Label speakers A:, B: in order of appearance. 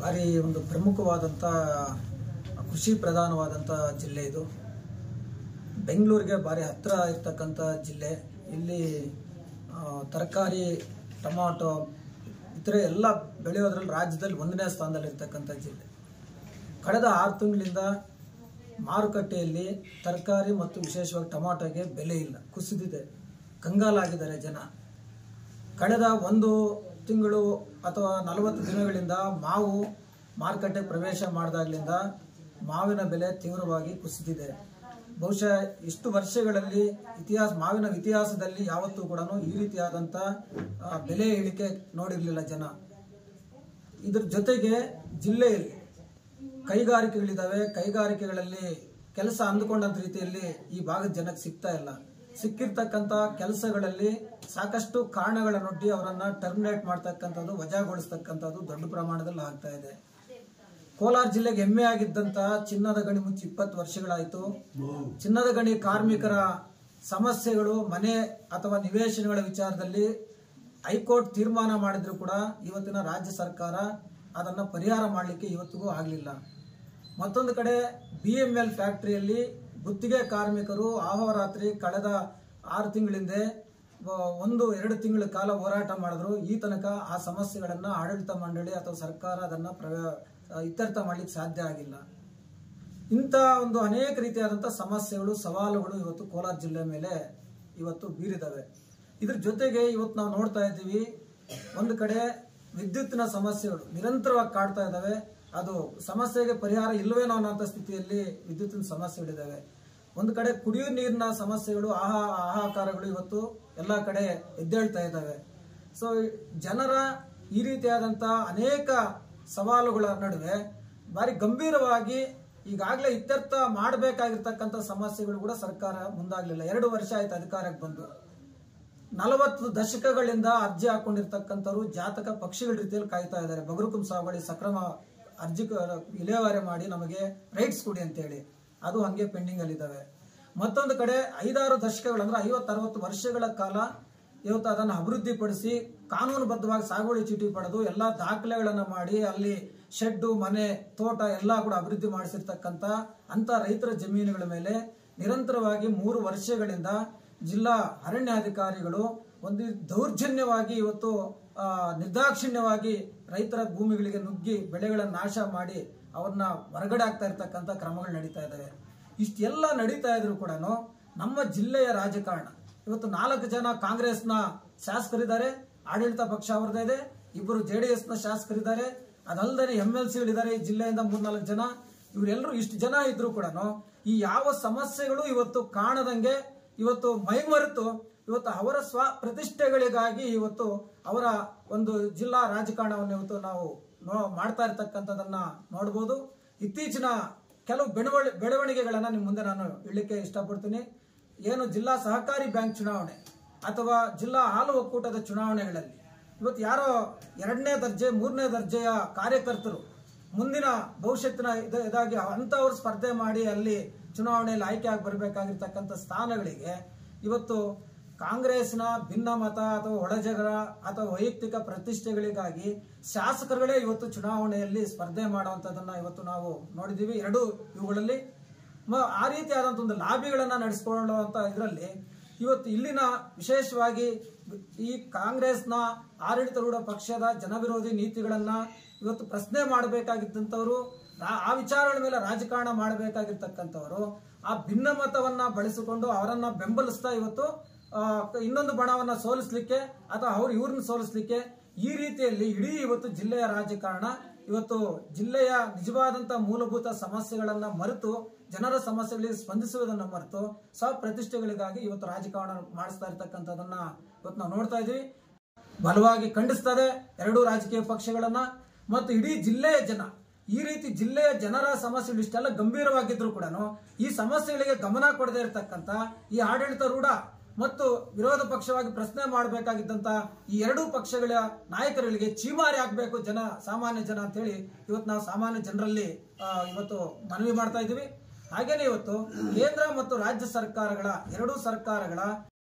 A: ಭಾರಿ ಒಂದು ಪ್ರಮುಖವಾದಂಥ ಕೃಷಿ ಪ್ರಧಾನವಾದಂಥ ಜಿಲ್ಲೆ ಇದು. ಬೆಂಗಳೂರಿಗೆ ಭಾರಿ ಹತ್ತಿರ ಇರ್ತಕ್ಕಂಥ ಜಿಲ್ಲೆ. ಇಲ್ಲಿ ತರಕಾರಿ, ಟೊಮಾಟೊ ಇತರೆ ಎಲ್ಲ ಬೆಳೆಯೋದ್ರಲ್ಲಿ ರಾಜ್ಯದಲ್ಲಿ 1ನೇ ಸ್ಥಾನದಲ್ಲಿರ್ತಕ್ಕಂಥ ಜಿಲ್ಲೆ. ಕಳೆದ 6 ತಿಂಗಳಿಂದ ಮಾರುಕಟ್ಟೆಯಲ್ಲಿ ತರಕಾರಿ ಮತ್ತು ವಿಶೇಷವಾಗಿ ಟೊಮಾಟೊಗೆ ಬೆಲೆ ಇಲ್ಲ, ಕುಸಿದಿದೆ, ಕಂಗಾಲಾಗಿದ್ದಾರೆ ಜನ. ಕಳೆದ 1 ತಿಂಗಳು ಅಥವಾ 40 ದಿನಗಳಿಂದ ಮಾವು ಮಾರುಕಟ್ಟೆ ಪ್ರವೇಶ ಮಾಡಿದಾಗಲಿಂದ ಮಾವಿನ ಬೆಲೆ ತೀವ್ರವಾಗಿ ಕುಸಿದಿದೆ. ಬಹುಶಃ ಇಷ್ಟು ವರ್ಷಗಳಲ್ಲಿ ಮಾವಿನ ಇತಿಹಾಸದಲ್ಲಿ ಯಾವತ್ತೂ ಕೂಡ ಈ ರೀತಿಯಾದಂಥ ಬೆಲೆ ಇಳಿಕೆ ನೋಡಿರಲಿಲ್ಲ ಜನ. ಇದ್ರ ಜೊತೆಗೆ ಜಿಲ್ಲೆಯಲ್ಲಿ ಕೈಗಾರಿಕೆಗಳಿದ್ದಾವೆ. ಕೈಗಾರಿಕೆಗಳಲ್ಲಿ ಕೆಲಸ ಅಂದುಕೊಂಡಂತ ರೀತಿಯಲ್ಲಿ ಈ ಭಾಗದ ಜನಕ್ಕೆ ಸಿಗ್ತಾ ಇಲ್ಲ. ಸಿಕ್ಕಿರ್ತಕ್ಕಂಥ ಕೆಲಸಗಳಲ್ಲಿ ಸಾಕಷ್ಟು ಕಾರಣಗಳನ್ನೊಡ್ಡಿ ಅವರನ್ನ ಟರ್ಮಿನೇಟ್ ಮಾಡ್ತಕ್ಕಂಥದ್ದು, ವಜಾಗೊಳಿಸ್ತಕ್ಕಂಥದ್ದು ದೊಡ್ಡ ಪ್ರಮಾಣದಲ್ಲಿ ಆಗ್ತಾ ಇದೆ. ಕೋಲಾರ ಜಿಲ್ಲೆಗೆ ಹೆಮ್ಮೆ ಆಗಿದ್ದಂತಹ ಚಿನ್ನದ ಗಣಿ ಮುಚ್ಚಿ 20 ವರ್ಷಗಳಾಯಿತು. ಚಿನ್ನದ ಗಣಿ ಕಾರ್ಮಿಕರ ಸಮಸ್ಯೆಗಳು, ಮನೆ ಅಥವಾ ನಿವೇಶನಗಳ ವಿಚಾರದಲ್ಲಿ ಹೈಕೋರ್ಟ್ ತೀರ್ಮಾನ ಮಾಡಿದ್ರು ಕೂಡ ಇವತ್ತಿನ ರಾಜ್ಯ ಸರ್ಕಾರ ಅದನ್ನು ಪರಿಹಾರ ಮಾಡಲಿಕ್ಕೆ ಇವತ್ತಿಗೂ ಆಗಲಿಲ್ಲ. ಮತ್ತೊಂದು ಕಡೆ BML ಫ್ಯಾಕ್ಟರಿಯಲ್ಲಿ ಗುತ್ತಿಗೆ ಕಾರ್ಮಿಕರು ಅಹೋರಾತ್ರಿ ಕಳೆದ 6 ತಿಂಗಳಿಂದ 1-2 ತಿಂಗಳ ಕಾಲ ಹೋರಾಟ ಮಾಡಿದ್ರು. ಈ ತನಕ ಆ ಸಮಸ್ಯೆಗಳನ್ನ ಆಡಳಿತ ಮಂಡಳಿ ಅಥವಾ ಸರ್ಕಾರ ಅದನ್ನ ಇತ್ಯರ್ಥ ಮಾಡ್ಲಿಕ್ಕೆ ಸಾಧ್ಯ ಆಗಿಲ್ಲ. ಇಂಥ ಒಂದು ಅನೇಕ ರೀತಿಯಾದಂಥ ಸಮಸ್ಯೆಗಳು, ಸವಾಲುಗಳು ಇವತ್ತು ಕೋಲಾರ ಜಿಲ್ಲೆ ಮೇಲೆ ಇವತ್ತು ಬೀರಿದಾವೆ. ಇದ್ರ ಜೊತೆಗೆ ಇವತ್ತು ನಾವು ನೋಡ್ತಾ ಇದ್ದೀವಿ, ಒಂದು ಕಡೆ ವಿದ್ಯುತ್ತಿನ ಸಮಸ್ಯೆಗಳು ನಿರಂತರವಾಗಿ ಕಾಡ್ತಾ ಇದ್ದಾವೆ. ಅದು ಸಮಸ್ಯೆಗೆ ಪರಿಹಾರ ಇಲ್ಲವೇನೋ ಅನ್ನೋ ಸ್ಥಿತಿಯಲ್ಲಿ ವಿದ್ಯುತ್ತಿನ ಸಮಸ್ಯೆಗಳಿದ್ದಾವೆ. ಒಂದು ಕಡೆ ಕುಡಿಯುವ ನೀರಿನ ಸಮಸ್ಯೆಗಳು, ಹಾಹಾಕಾರಗಳು ಇವತ್ತು ಎಲ್ಲ ಕಡೆ ಎದ್ದೇಳ್ತಾ ಇದ್ದಾವೆ. ಸೊ ಜನರ ಈ ರೀತಿಯಾದಂಥ ಅನೇಕ ಸವಾಲುಗಳ ನಡುವೆ ಭಾರಿ ಗಂಭೀರವಾಗಿ ಈಗಾಗಲೇ ಇತ್ಯರ್ಥ ಮಾಡಬೇಕಾಗಿರ್ತಕ್ಕಂಥ ಸಮಸ್ಯೆಗಳು ಕೂಡ ಸರ್ಕಾರ ಮುಂದಾಗಲಿಲ್ಲ. 2 ವರ್ಷ ಆಯ್ತು ಅಧಿಕಾರಕ್ಕೆ ಬಂದು. 40 ದಶಕಗಳಿಂದ ಅರ್ಜಿ ಹಾಕೊಂಡಿರ್ತಕ್ಕಂಥವ್ರು ಜಾತಕ ಪಕ್ಷಿಗಳ ರೀತಿಯಲ್ಲಿ ಕಾಯ್ತಾ ಇದ್ದಾರೆ. ಬಗರುಕುಂ ಸಾಗುವಳಿ ಸಕ್ರಮ ಅರ್ಜಿ ವಿಲೇವಾರಿ ಮಾಡಿ ನಮಗೆ ರೈಟ್ಸ್ ಕೊಡಿ ಅಂತೇಳಿ, ಅದು ಹಂಗೆ ಪೆಂಡಿಂಗ್ ಅಲ್ಲಿದ್ದಾವೆ. ಮತ್ತೊಂದು ಕಡೆ 5-6 ದಶಕಗಳಂದ್ರೆ 50-60 ವರ್ಷಗಳ ಕಾಲ ಇವತ್ತು ಅದನ್ನು ಅಭಿವೃದ್ಧಿಪಡಿಸಿ ಕಾನೂನುಬದ್ಧವಾಗಿ ಸಾಗುವಳಿ ಚೀಟಿ ಪಡೆದು ಎಲ್ಲ ದಾಖಲೆಗಳನ್ನು ಮಾಡಿ ಅಲ್ಲಿ ಶೆಡ್ಡು, ಮನೆ, ತೋಟ ಎಲ್ಲ ಕೂಡ ಅಭಿವೃದ್ಧಿ ಮಾಡಿಸಿರ್ತಕ್ಕಂಥ ಅಂತ ರೈತರ ಜಮೀನುಗಳ ಮೇಲೆ ನಿರಂತರವಾಗಿ 3 ವರ್ಷಗಳಿಂದ ಜಿಲ್ಲಾ ಅರಣ್ಯಾಧಿಕಾರಿಗಳು ಒಂದು ದೌರ್ಜನ್ಯವಾಗಿ ಇವತ್ತು ನಿರ್ದಾಕ್ಷಿಣ್ಯವಾಗಿ ರೈತರ ಭೂಮಿಗಳಿಗೆ ನುಗ್ಗಿ ಬೆಳೆಗಳನ್ನು ನಾಶ ಮಾಡಿ ಅವ್ರನ್ನ ಹೊರಗಡೆ ಆಗ್ತಾ ಇರ್ತಕ್ಕಂಥ ಕ್ರಮಗಳು ನಡೀತಾ ಇದ್ದಾವೆ. ಇಷ್ಟೆಲ್ಲ ನಡೀತಾ ಇದ್ರು ಕೂಡ ನಮ್ಮ ಜಿಲ್ಲೆಯ ರಾಜಕಾರಣ ಇವತ್ತು 4 ಜನ ಕಾಂಗ್ರೆಸ್ನ ಶಾಸಕರಿದ್ದಾರೆ, ಆಡಳಿತ ಪಕ್ಷ ಅವರದೇ ಇದೆ, 2 JDSನ ಶಾಸಕರಿದ್ದಾರೆ, ಅದಲ್ಲದೆ MLCಗಳಿದ್ದಾರೆ ಈ ಜಿಲ್ಲೆಯಿಂದ 3-4 ಜನ. ಇವರೆಲ್ಲರೂ ಇಷ್ಟು ಜನ ಇದ್ರು ಕೂಡ ಈ ಯಾವ ಸಮಸ್ಯೆಗಳು ಇವತ್ತು ಕಾಣದಂಗೆ ಇವತ್ತು ಮೈಮರೆತು ಇವತ್ತು ಅವರ ಸ್ವ ಪ್ರತಿಷ್ಠೆಗಳಿಗಾಗಿ ಇವತ್ತು ಅವರ ಒಂದು ಜಿಲ್ಲಾ ರಾಜಕಾರಣವನ್ನು ಇವತ್ತು ನಾವು ಮಾಡ್ತಾ ಇರ್ತಕ್ಕಂಥದನ್ನ ನೋಡಬಹುದು. ಇತ್ತೀಚಿನ ಕೆಲವು ಬೆಳವಣಿಗೆಗಳನ್ನ ನಿಮ್ಮ ಮುಂದೆ ನಾನು ಹೇಳಲಿಕ್ಕೆ ಇಷ್ಟಪಡ್ತೀನಿ. ಏನು ಜಿಲ್ಲಾ ಸಹಕಾರಿ ಬ್ಯಾಂಕ್ ಚುನಾವಣೆ ಅಥವಾ ಜಿಲ್ಲಾ ಹಾಲು ಒಕ್ಕೂಟದ ಚುನಾವಣೆಗಳಲ್ಲಿ ಇವತ್ತು ಯಾರೋ 2ನೇ ದರ್ಜೆ 3ನೇ ದರ್ಜೆಯ ಕಾರ್ಯಕರ್ತರು ಮುಂದಿನ ಭವಿಷ್ಯತ್ತಿನ ಇದಾಗಿ ಅಂತವರು ಸ್ಪರ್ಧೆ ಮಾಡಿ ಅಲ್ಲಿ ಚುನಾವಣೆಯಲ್ಲಿ ಆಯ್ಕೆ ಆಗಿ ಬರಬೇಕಾಗಿರ್ತಕ್ಕಂಥ ಸ್ಥಾನಗಳಿಗೆ ಇವತ್ತು ಕಾಂಗ್ರೆಸ್ನ ಭಿನ್ನಮತ ಅಥವಾ ಒಳಜಗಳ ಅಥವಾ ವೈಯಕ್ತಿಕ ಪ್ರತಿಷ್ಠೆಗಳಿಗಾಗಿ ಶಾಸಕರುಗಳೇ ಇವತ್ತು ಚುನಾವಣೆಯಲ್ಲಿ ಸ್ಪರ್ಧೆ ಮಾಡುವಂತದನ್ನ ಇವತ್ತು ನಾವು ನೋಡಿದೀವಿ. 2 ಇವುಗಳಲ್ಲಿ ಆ ರೀತಿಯಾದಂಥ ಒಂದು ಲಾಬಿಗಳನ್ನ ನಡೆಸಿಕೊಳ್ಳುವಂತ ಇದರಲ್ಲಿ ಇವತ್ತು ಇಲ್ಲಿನ ವಿಶೇಷವಾಗಿ ಈ ಕಾಂಗ್ರೆಸ್ನ ಆಡಳಿತಾರೂಢ ಪಕ್ಷದ ಜನವಿರೋಧಿ ನೀತಿಗಳನ್ನ ಇವತ್ತು ಪ್ರಶ್ನೆ ಮಾಡಬೇಕಾಗಿದ್ದಂಥವ್ರು, ಆ ವಿಚಾರಗಳ ಮೇಲೆ ರಾಜಕಾರಣ ಮಾಡಬೇಕಾಗಿರ್ತಕ್ಕಂಥವರು ಆ ಭಿನ್ನಮತವನ್ನ ಬಳಸಿಕೊಂಡು ಅವರನ್ನ ಬೆಂಬಲಿಸ್ತಾ ಇವತ್ತು ಇನ್ನೊಂದು ಬಣವನ್ನ ಸೋಲಿಸ್ಲಿಕ್ಕೆ ಅಥವಾ ಇವ್ರನ್ನ ಸೋಲಿಸ್ಲಿಕ್ಕೆ ಈ ರೀತಿಯಲ್ಲಿ ಇಡೀ ಇವತ್ತು ಜಿಲ್ಲೆಯ ರಾಜಕಾರಣ ಇವತ್ತು ಜಿಲ್ಲೆಯ ನಿಜವಾದಂತಹ ಮೂಲಭೂತ ಸಮಸ್ಯೆಗಳನ್ನ ಮರೆತು ಜನರ ಸಮಸ್ಯೆಗಳಿಗೆ ಸ್ಪಂದಿಸುವುದನ್ನು ಮರೆತು ಪ್ರತಿಷ್ಠೆಗಳಿಗಾಗಿ ಇವತ್ತು ರಾಜಕಾರಣ ಮಾಡಿಸ್ತಾ ಇರ್ತಕ್ಕಂಥದನ್ನ ಇವತ್ತು ನಾವು ನೋಡ್ತಾ ಇದೀವಿ. ಬಲವಾಗಿ ಖಂಡಿಸ್ತದೆ 2 ರಾಜಕೀಯ ಪಕ್ಷಗಳನ್ನ ಮತ್ತು ಇಡೀ ಜಿಲ್ಲೆಯ ಜನ. ಈ ರೀತಿ ಜಿಲ್ಲೆಯ ಜನರ ಸಮಸ್ಯೆಗಳು ಇಷ್ಟೆಲ್ಲ ಗಂಭೀರವಾಗಿದ್ರು ಕೂಡ ಈ ಸಮಸ್ಯೆಗಳಿಗೆ ಗಮನ ಕೊಡದೇ ಇರತಕ್ಕಂತ ಈ ಆಡಳಿತಾರೂಢ ಮತ್ತು ವಿರೋಧ ಪಕ್ಷವಾಗಿ ಪ್ರಶ್ನೆ ಮಾಡಬೇಕಾಗಿದ್ದಂತ ಈ 2 ಪಕ್ಷಗಳ ನಾಯಕರುಗಳಿಗೆ ಚೀಮಾರಿ ಆಗ್ಬೇಕು ಸಾಮಾನ್ಯ ಜನ ಅಂತ ಹೇಳಿ ಇವತ್ತು ನಾವು ಸಾಮಾನ್ಯ ಜನರಲ್ಲಿ ಇವತ್ತು ಮನವಿ ಮಾಡ್ತಾ ಇದೀವಿ. ಹಾಗೇನೆ ಇವತ್ತು ಕೇಂದ್ರ ಮತ್ತು ರಾಜ್ಯ ಸರ್ಕಾರಗಳ 2 ಸರ್ಕಾರಗಳ